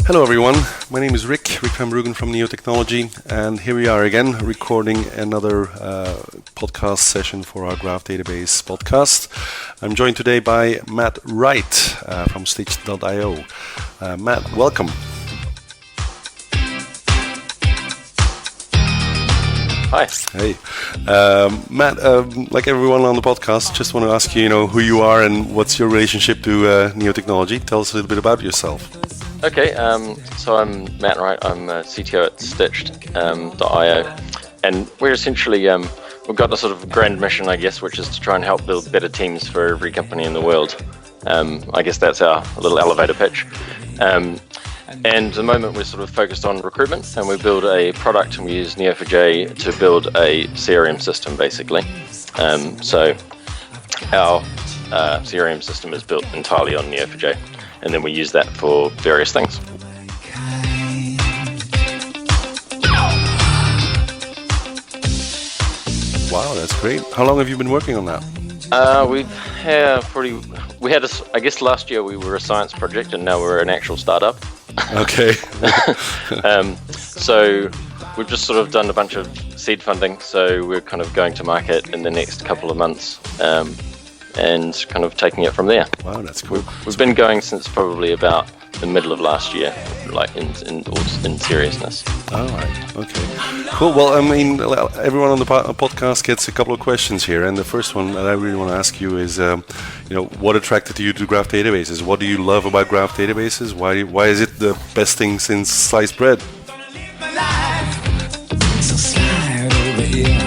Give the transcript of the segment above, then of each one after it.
Hello everyone, my name is Rick van Bruggen from Neo Technology, and here we are again recording another podcast session for our Graph Database podcast. I'm joined today by Matt Wright from Stitched.io. Matt, welcome. Hi. Hey. Matt, like everyone on the podcast, just want to ask you, who you are and what's your relationship to Neo Technology. Tell us a little bit about yourself. Okay, so I'm Matt Wright. I'm CTO at Stitched.io, and we're essentially, we've got a sort of grand mission, I guess, which is to try and help build better teams for every company in the world. I guess that's our little elevator pitch. And at the moment we're sort of focused on recruitment, and we build a product and we use Neo4j to build a CRM system, basically. So our CRM system is built entirely on Neo4j, and then we use that for various things. Wow, that's great. How long have you been working on that? I guess last year we were a science project, and now we're an actual startup. Okay. So we've just sort of done a bunch of seed funding, so we're kind of going to market in the next couple of months, and kind of taking it from there. Wow, that's cool. We've been going since probably about the middle of last year, like in seriousness. All right. Okay. Cool. Well, I mean, everyone on the podcast gets a couple of questions here, and the first one that I really want to ask you is, what attracted you to graph databases? What do you love about graph databases? Why is it the best thing since sliced bread? So slide over here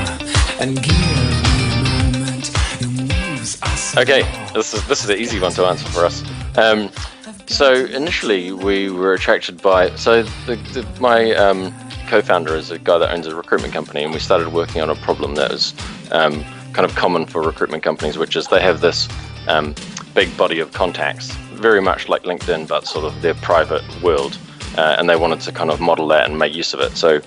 and give me a moment. Your moves are so Okay, this is the easy one to answer for us. So initially we were attracted by, my co-founder is a guy that owns a recruitment company, and we started working on a problem that was kind of common for recruitment companies, which is they have this big body of contacts, very much like LinkedIn, but sort of their private world. And they wanted to kind of model that and make use of it. So,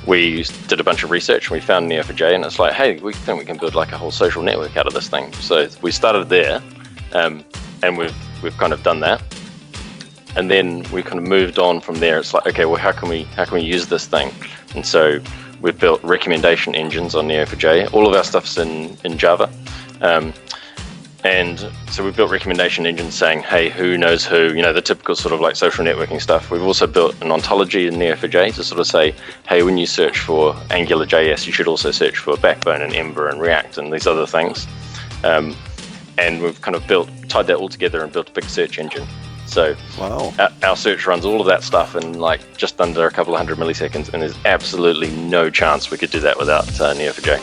we did a bunch of research and we found Neo4j, and it's like, hey, we think we can build like a whole social network out of this thing. So we started there, and we've kind of done that. And then we kind of moved on from there. It's like, okay, well, how can we use this thing? And so we've built recommendation engines on Neo4j. All of our stuff's in Java. And so we've built recommendation engines saying, hey, who knows who, the typical sort of like social networking stuff. We've also built an ontology in Neo4j to sort of say, hey, when you search for AngularJS, you should also search for Backbone and Ember and React and these other things. And we've kind of tied that all together and built a big search engine. So wow. Our search runs all of that stuff in like just under a couple of hundred milliseconds, and there's absolutely no chance we could do that without Neo4j.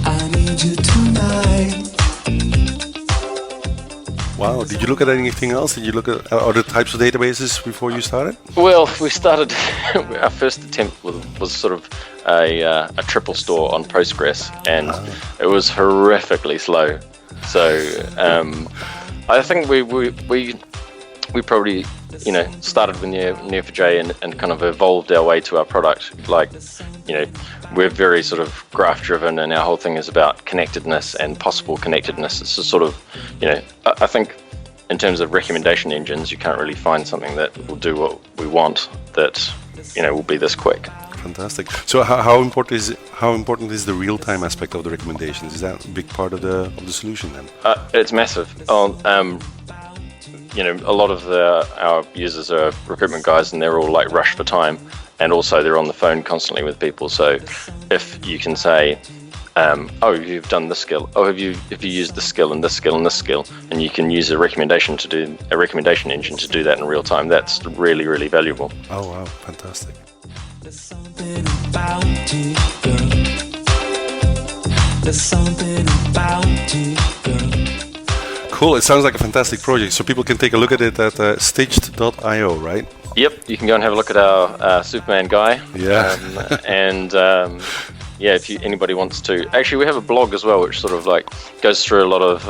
I need you tonight. Wow. Did you look at anything else? Did you look at other types of databases before you started? Well, we started. Our first attempt was sort of a triple store on Postgres, and it was horrifically slow. So I think we probably started with Neo4j and kind of evolved our way to our product. Like, we're very sort of graph driven, and our whole thing is about connectedness and possible connectedness. It's a sort of, I think in terms of recommendation engines, you can't really find something that will do what we want that, will be this quick. Fantastic. So how important is the real-time aspect of the recommendations? Is that a big part of the solution then? It's massive. A lot of our users are recruitment guys, and they're all like rushed for time, and also they're on the phone constantly with people. So if you can say, you've done this skill, if you used this skill and this skill and this skill, and you can use a recommendation engine to do that in real time, that's really, really valuable. Oh wow, fantastic. There's something about you, girl. There's something about you, girl. Cool. It sounds like a fantastic project. So people can take a look at it at Stitched.io, right? Yep. You can go and have a look at our Superman guy. Yeah. If anybody wants to. Actually, we have a blog as well, which sort of like goes through a lot of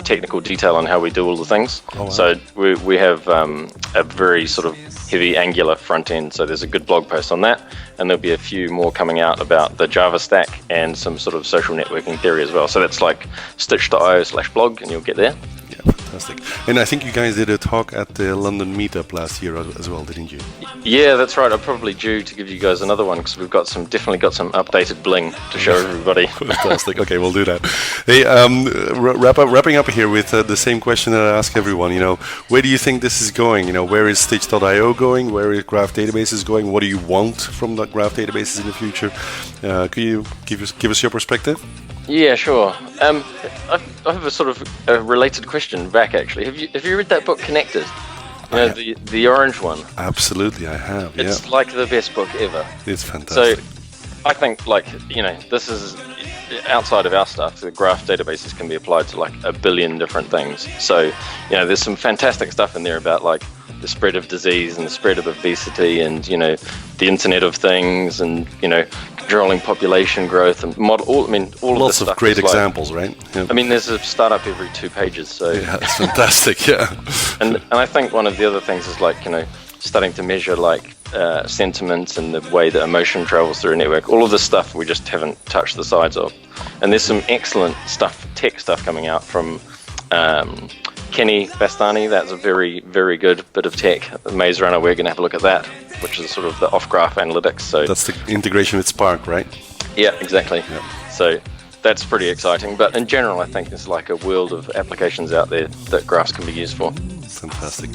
technical detail on how we do all the things. Oh, wow. So we have a very sort of heavy Angular front end. So there's a good blog post on that, and there'll be a few more coming out about the Java stack and some sort of social networking theory as well. So that's like stitch.io/blog, and you'll get there. Yeah, fantastic. Fantastic. And I think you guys did a talk at the London meetup last year as well, didn't you? Yeah, that's right. I'm probably due to give you guys another one because we've definitely got some updated bling to show everybody. Fantastic. Okay, we'll do that. Hey, wrapping up here with the same question that I ask everyone. Where do you think this is going? Where is Stitch.io going? Where is Graph Databases going? What do you want from the Graph Databases in the future? Could you give us your perspective? Yeah, sure. I have a sort of a related question back, actually. Have you read that book, Connected? The orange one. Absolutely, I have. It's like the best book ever. It's fantastic. So, I think, this is outside of our stuff. The graph databases can be applied to like a billion different things. So, there's some fantastic stuff in there about like the spread of disease and the spread of obesity and the Internet of Things and controlling population growth and all of this Lots of stuff great is examples, right? Yeah. I mean, there's a startup every 2 pages. So yeah, it's fantastic. Yeah. and I think one of the other things is like starting to measure like sentiment and the way that emotion travels through a network. All of this stuff we just haven't touched the sides of. And there's some excellent tech stuff coming out from Kenny Bastani. That's a very, very good bit of tech. Maze Runner, we're going to have a look at that, which is sort of the off-graph analytics. So that's the integration with Spark, right? Yeah, exactly. Yeah. So that's pretty exciting. But in general, I think there's like a world of applications out there that graphs can be used for. Fantastic.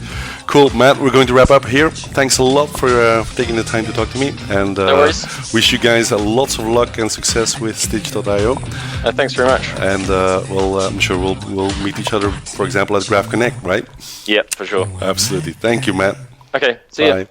Cool, Matt, we're going to wrap up here. Thanks a lot for taking the time to talk to me. And no worries. Wish you guys lots of luck and success with Stitch.io. Thanks very much. And I'm sure we'll meet each other, for example, at Graph Connect, right? Yeah, for sure. Absolutely. Thank you, Matt. Okay, see you. Bye.